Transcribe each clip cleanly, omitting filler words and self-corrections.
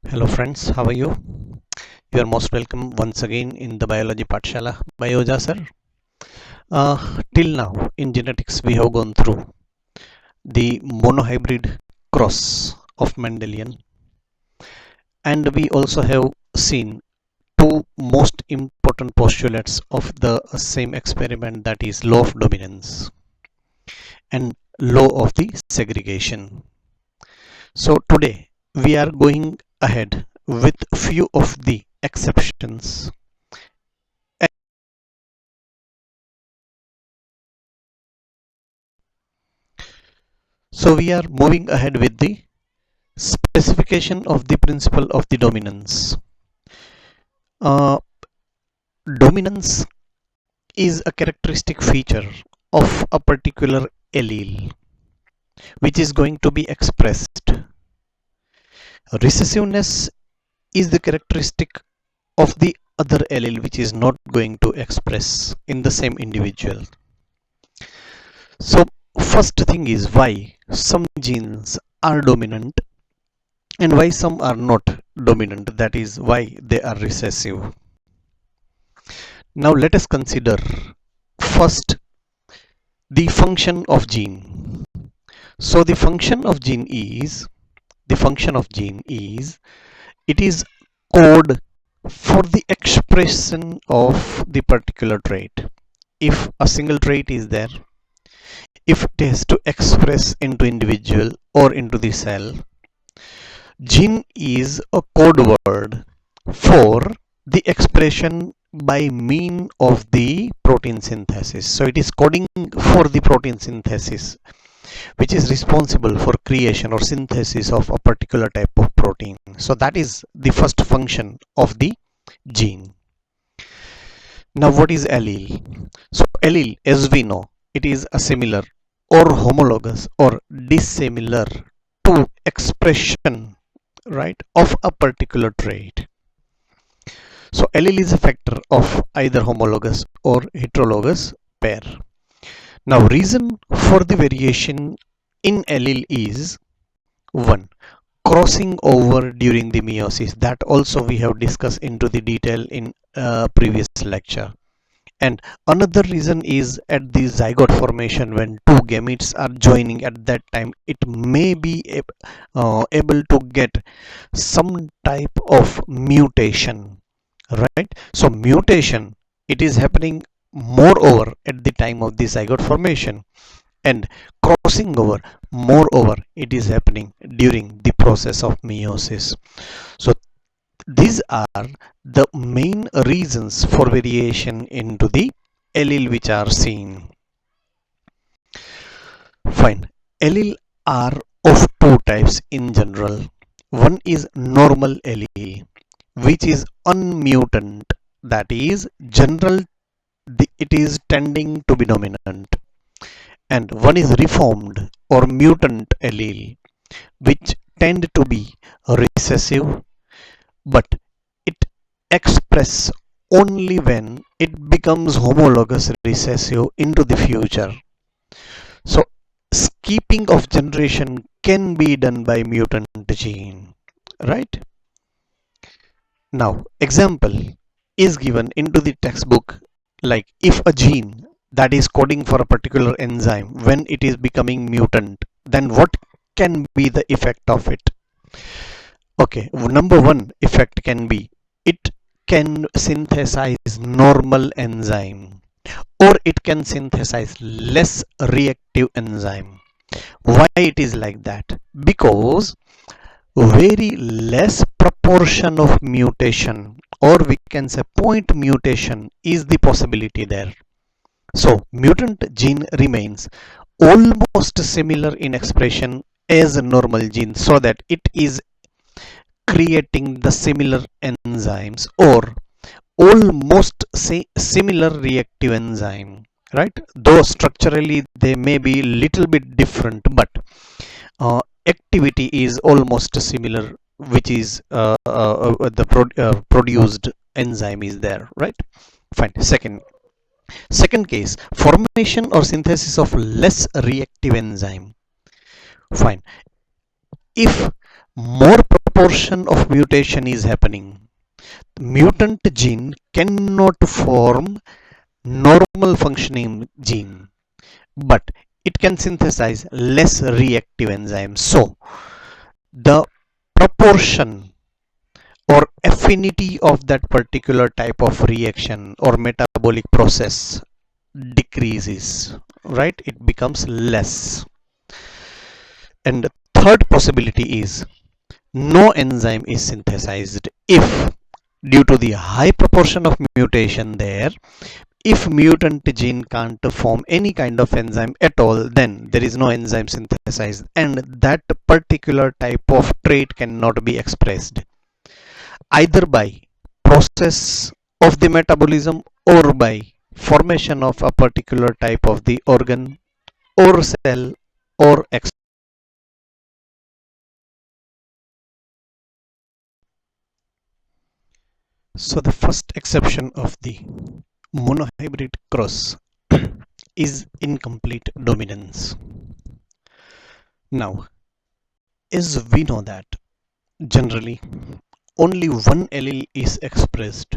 Hello friends, how are you? You are most welcome once again in the Biology Pathshala by Oja sir. Till now in genetics we have gone through the monohybrid cross of Mendelian, and we also have seen two most important postulates of the same experiment, that is law of dominance and law of the segregation. So today we are going ahead with few of the exceptions. So we are moving ahead with the specification of the principle of the dominance. Uh, Dominance is a characteristic feature of a particular allele which is going to be expressed. Recessiveness is the characteristic of the other allele which is not going to express in the same individual. So first thing is why some genes are dominant and why some are not dominant, that is why they are recessive. Now let us consider first the function of gene. So the function of gene is it is code for the expression of the particular trait. If a single trait is there, if it has to express into individual or into the cell, gene is a code word for the expression by mean of the protein synthesis. So it is coding for the protein synthesis, which is responsible for creation or synthesis of a particular type of protein. So that is the first function of the gene. Now what is allele? So allele, as we know, it is a similar or homologous or dissimilar to expression, right, of a particular trait. So allele is a factor of either homologous or heterologous pair. Now reason for the variation in allele is 1. Crossing over during the meiosis. That also we have discussed into the detail in previous lecture. And another reason is at the zygote formation, when two gametes are joining at that time, it may be able to get some type of mutation, right? So mutation, it is happening moreover at the time of the zygote formation, and crossing over moreover it is happening during the process of meiosis. So these are the main reasons for variation into the allele which are seen. Fine. Allele are of two types in general. One is normal allele, which is unmutant, that is general, it is tending to be dominant. And one is reformed or mutant allele, which tend to be recessive, but it express only when it becomes homologous recessive into the future. So skipping of generation can be done by mutant gene, right? Now example is given into the textbook, like if a gene that is coding for a particular enzyme, when it is becoming mutant, then what can be the effect of it? Okay, number one effect can be it can synthesize normal enzyme, or it can synthesize less reactive enzyme. Why it is like that? Because very less proportion of mutation, or we can say point mutation, is the possibility there. So mutant gene remains almost similar in expression as a normal gene, so that it is creating the similar enzymes or almost similar reactive enzyme, right? Though structurally they may be little bit different, but activity is almost similar, which is produced enzyme is there, right? Fine. Second case, formation or synthesis of less reactive enzyme. Fine. If more proportion of mutation is happening. The mutant gene cannot form normal functioning gene, but it can synthesize less reactive enzymes. So the proportion or affinity of that particular type of reaction or metabolic process decreases, right? It becomes less. And the third possibility is no enzyme is synthesized if, due to the high proportion of mutation there, if mutant gene can't form any kind of enzyme at all, then there is no enzyme synthesized, and that particular type of trait cannot be expressed either by process of the metabolism or by formation of a particular type of the organ or cell or so the first exception of the monohybrid cross is incomplete dominance. Now, as we know that generally only one allele is expressed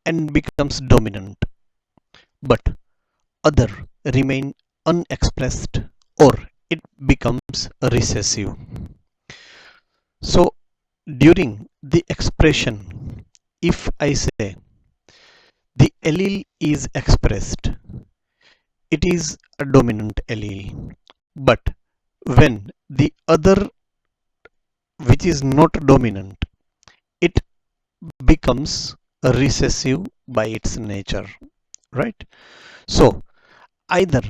and becomes dominant, but other remain unexpressed or it becomes recessive. So during the expression, if I say the allele is expressed, it is a dominant allele, but when the other, which is not dominant, it becomes recessive by its nature, right? So either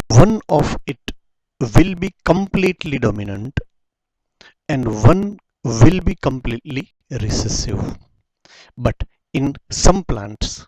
one of it will be completely dominant and one will be completely recessive. But in some plants,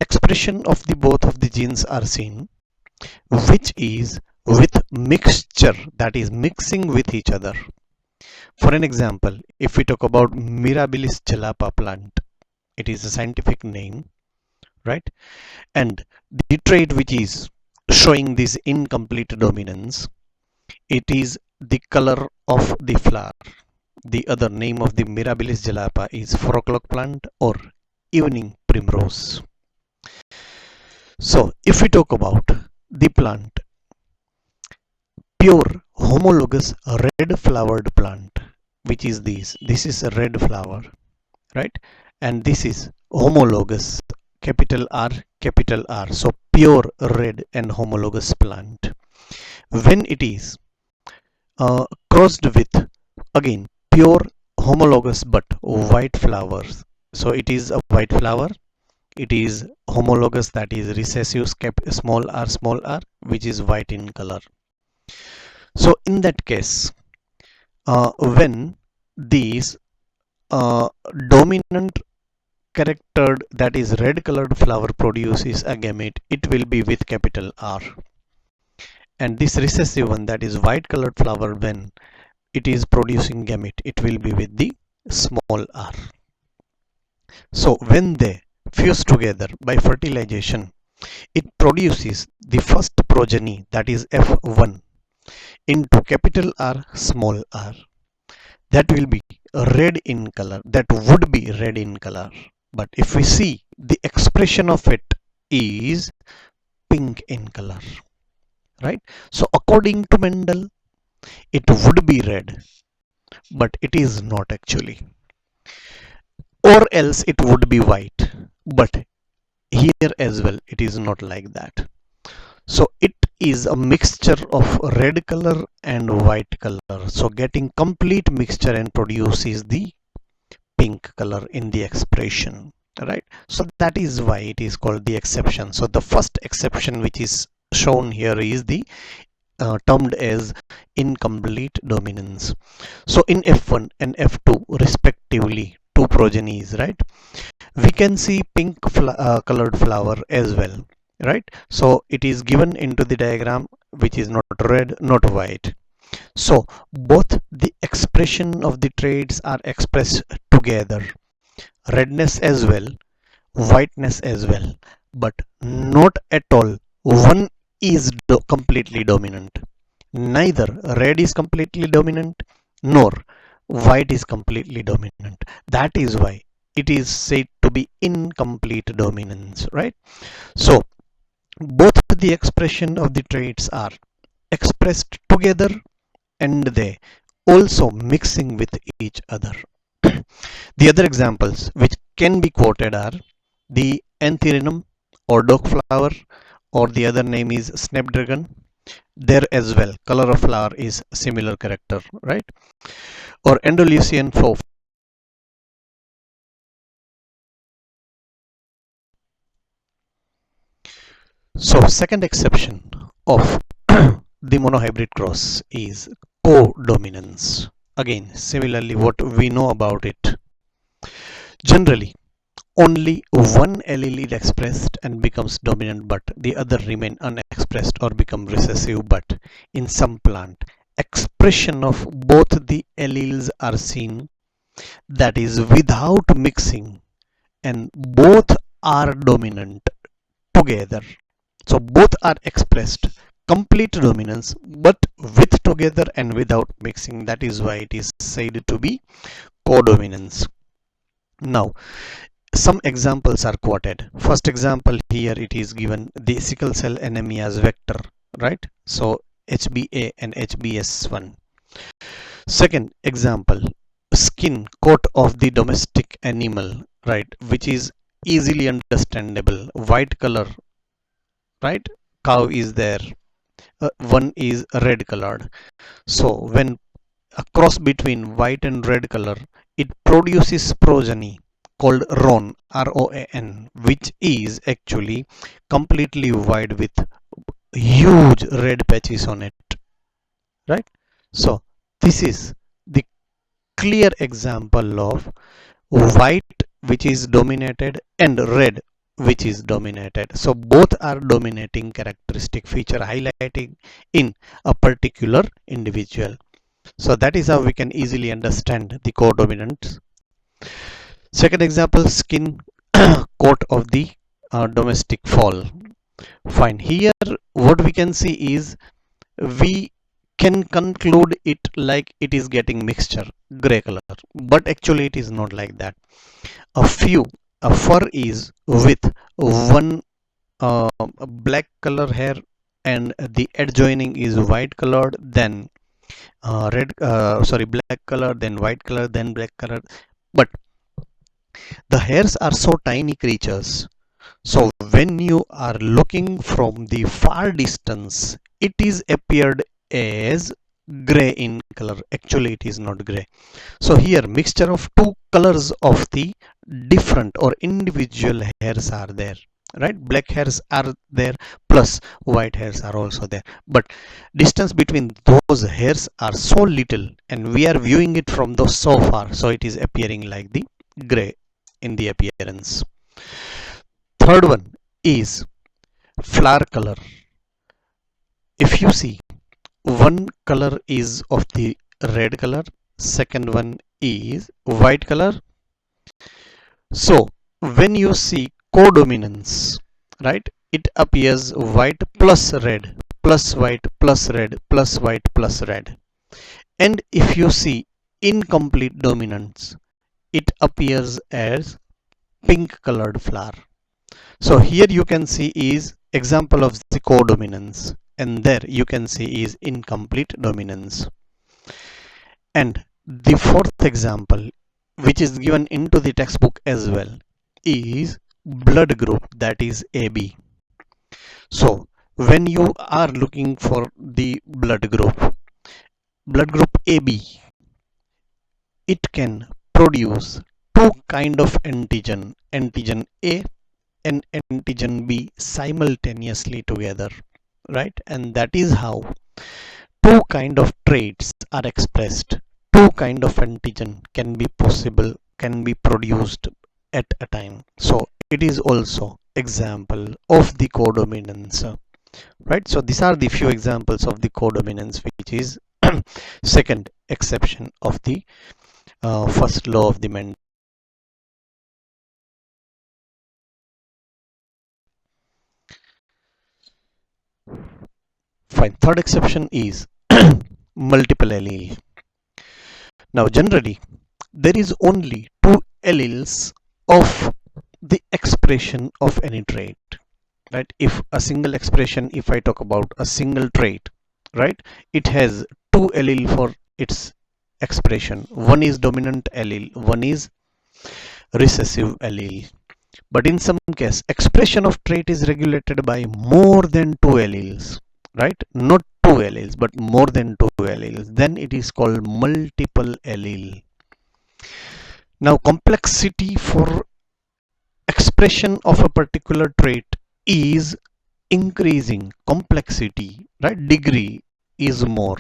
expression of the both of the genes are seen, which is with mixture, that is mixing with each other. For an example, if we talk about Mirabilis jalapa plant, it is a scientific name, right? And the trait which is showing this incomplete dominance, it is the color of the flower. The other name of the Mirabilis jalapa is 4 o'clock plant or evening primrose. So if we talk about the plant, pure homologous red flowered plant, which is this is a red flower, right? And this is homologous, capital R, capital R. So pure red and homologous plant. When it is crossed with again pure homologous but white flowers, so it is a white flower, it is homologous, that is recessive, small r, which is white in color. So in that case, when these dominant character, that is red colored flower, produces a gamete, it will be with capital R. And this recessive one, that is white colored flower, when it is producing gamete, it will be with the small r. So when they fuse together by fertilization, it produces the first progeny, that is F1, into capital R, small r. That will be red in color, that would be red in color. But if we see, the expression of it is pink in color, right? So according to Mendel, it would be red, but it is not actually. Or else it would be white, but here as well it is not like that. So it is a mixture of red color and white color, so getting complete mixture and produces the pink color in the expression, right? So that is why it is called the exception. So the first exception which is shown here is the termed as incomplete dominance. So in F1 and F2 respectively, two progenies, right? We can see pink colored flower as well, right? So it is given into the diagram, which is not red, not white. So both the expression of the traits are expressed together, redness as well, whiteness as well, but not at all one is completely dominant. Neither red is completely dominant nor white is completely dominant. That is why it is said to be incomplete dominance, right? So both the expression of the traits are expressed together and they also mixing with each other. The other examples which can be quoted are the antherinum or dog flower, or the other name is snapdragon. There as well, color of flower is similar character, right? Or Andalusian for. So second exception of the monohybrid cross is codominance. Again, similarly what we know about it. Generally, only one allele is expressed and becomes dominant, but the other remain unexpressed or become recessive. But in some plant, expression of both the alleles are seen, that is without mixing, and both are dominant together. So both are expressed complete dominance but with together and without mixing. That is why it is said to be codominance. Now some examples are quoted. First example here, it is given the sickle cell anemia as vector, right? So HbA and HbS1. Second example, skin coat of the domestic animal, right, which is easily understandable. White color, right? Cow is there. One is red colored. So when a cross between white and red color, it produces progeny called ron, ROAN, which is actually completely white with huge red patches on it, right? So this is the clear example of white which is dominated and red which is dominated. So both are dominating characteristic feature highlighting in a particular individual. So that is how we can easily understand the codominance. Second example, skin coat of the domestic fowl. Fine. Here what we can see is we can conclude it like it is getting mixture gray color, but actually it is not like that. A fur is with one black color hair and the adjoining is white colored, then black color, then white color, then black color. But the hairs are so tiny creatures, so when you are looking from the far distance, it is appeared as gray in color. Actually it is not gray. So here mixture of two colors of the different or individual hairs are there, right? Black hairs are there plus white hairs are also there, but distance between those hairs are so little and we are viewing it from the so far, so it is appearing like the gray in the appearance. Third one is flower color. If you see, one color is of the red color, second one is white color. So when you see codominance, right, it appears white plus red plus white plus red plus white plus red. And if you see incomplete dominance, it appears as pink colored flower. So here you can see is example of the codominance, and there you can see is incomplete dominance. And the fourth example, which is given into the textbook as well, is blood group, that is AB. So when you are looking for the blood group AB, it can produce two kind of antigen, antigen A and antigen B simultaneously together, right? And that is how two kind of traits are expressed. Two kind of antigen can be possible, can be produced at a time. So it is also example of the codominance, right? So these are the few examples of the codominance, which is second exception of the first law of the Mendel. Fine. Third exception is multiple allele. Now generally there is only two alleles of the expression of any trait, right? If a single expression, if I talk about a single trait, right, it has two allele for its expression. One is dominant allele, one is recessive allele. But in some case, expression of trait is regulated by more than two alleles, right? Not two alleles, but more than two alleles. Then it is called multiple allele. Now, complexity for expression of a particular trait is increasing. Complexity, right? Degree is more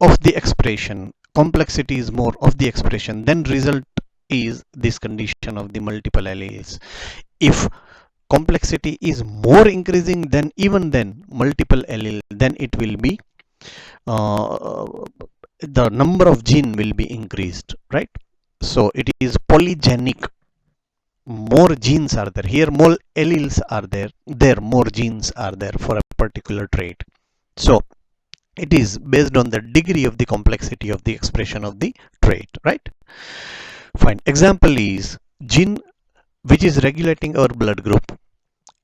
of the expression. Complexity is more of the expression. Then result is this condition of the multiple alleles. If complexity is more increasing than even then multiple allele, then it will be uh, the number of gene will be increased, right? So it is polygenic. More genes are there here, more alleles are there more genes are there for a particular trait. So it is based on the degree of the complexity of the expression of the trait, right? Fine. Example is gene which is regulating our blood group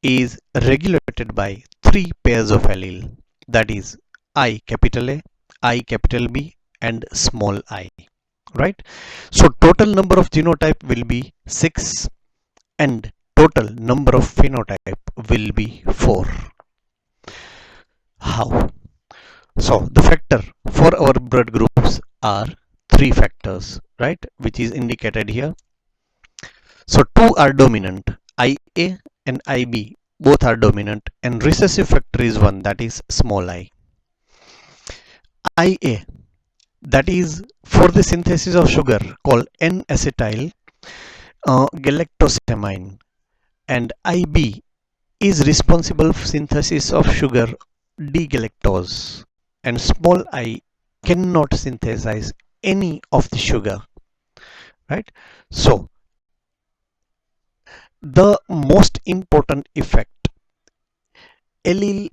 is regulated by three pairs of allele, that is I capital A, I capital B and small I, right? So total number of genotype will be 6 and total number of phenotype will be 4. How? So the factor for our blood groups are three factors, right, which is indicated here. So two are dominant, IA and IB both are dominant, and recessive factor is one, that is small I. IA, that is for the synthesis of sugar called N-acetyl galactosamine, and IB is responsible for synthesis of sugar D-galactose, and small I cannot synthesize any of the sugar, right? So the most important effect, allele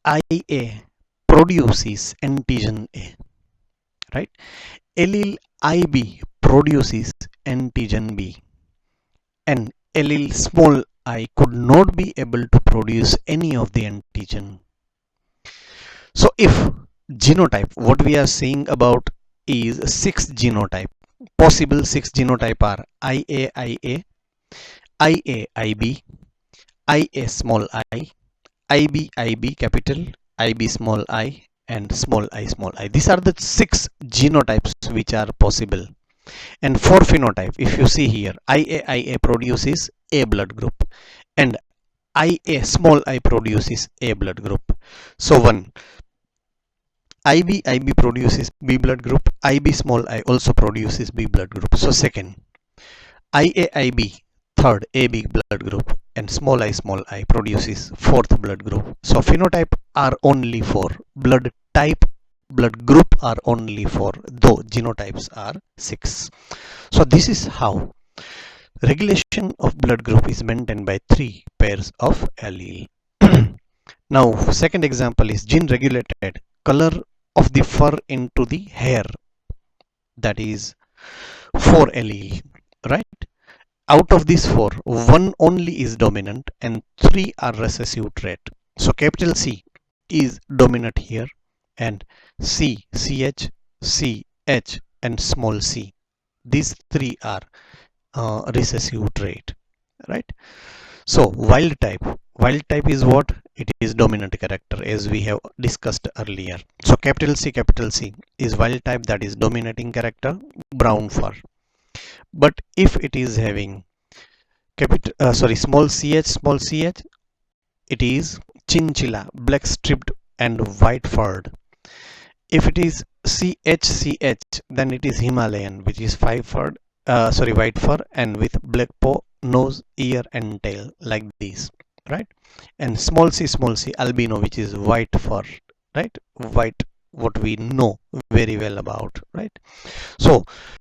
IA produces antigen A, right? Allele IB produces antigen B, and allele small I could not be able to produce any of the antigen. So if genotype, what we are saying about is 6 genotype, possible 6 genotype are IA, IB, IA small I, IB capital, IB small I and small I. These are the 6 genotypes which are possible. And for phenotype, if you see here, IA produces A blood group and IA small I produces A blood group. So one, IB produces B blood group, IB small I also produces B blood group. So second, IB third AB blood group, and small I produces fourth blood group. So phenotype are only 4, blood type, blood group are only 4, though genotypes are 6. So this is how regulation of blood group is maintained by 3 pairs of allele. Now second example is gene regulated color of the fur into the hair, that is 4 allele, right? Out of these 4, 1 only is dominant and 3 are recessive trait. So capital C is dominant here, and CH, CH and small c, these 3 are recessive trait, right? So wild type is what? It is dominant character, as we have discussed earlier. So capital C is wild type, that is dominating character, brown fur. But if it is having small ch, it is chinchilla, black striped and white furred. If it is CH, then it is Himalayan, which is white fur and with black paw, nose, ear and tail, like these, right? And small c albino, which is white fur, right? White, what we know very well about, right? So